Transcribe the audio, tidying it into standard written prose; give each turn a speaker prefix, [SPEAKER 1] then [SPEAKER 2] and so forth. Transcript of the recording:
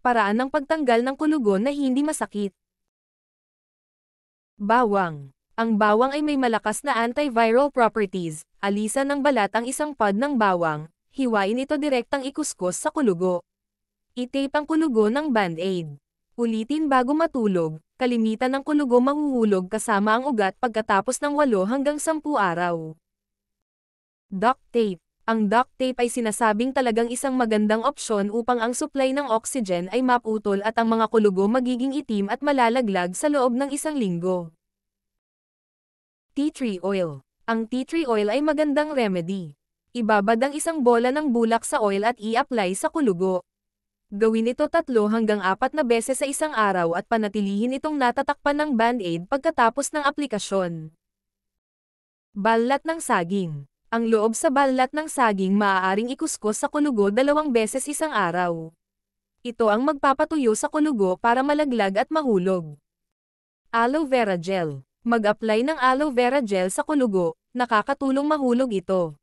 [SPEAKER 1] paraan ng pagtanggal ng kulugo na hindi masakit. Bawang. Ang bawang ay may malakas na antiviral properties. Alisan ng balat ang isang pod ng bawang, hiwain ito direktang ikuskus sa kulugo. I-tape ang kulugo ng band-aid. Ulitin bago matulog, kalimitan ng kulugo manghuhulog kasama ang ugat pagkatapos ng 8 hanggang 10 araw. Duct tape. Ang duct tape ay sinasabing talagang isang magandang opsyon upang ang supply ng oxygen ay maputol at ang mga kulugo magiging itim at malalaglag sa loob ng 1 linggo. Tea tree oil. Ang tea tree oil ay magandang remedy. Ibabad ang isang bola ng bulak sa oil at i-apply sa kulugo. Gawin ito 3 hanggang 4 na beses sa isang araw at panatilihin itong natatakpan ng band-aid pagkatapos ng aplikasyon. Balat ng saging. Ang loob sa balat ng saging maaaring ikuskus sa kulugo 2 beses isang araw. Ito ang magpapatuyo sa kulugo para malaglag at mahulog. Aloe vera gel. Mag-apply ng aloe vera gel sa kulugo, nakakatulong mahulog ito.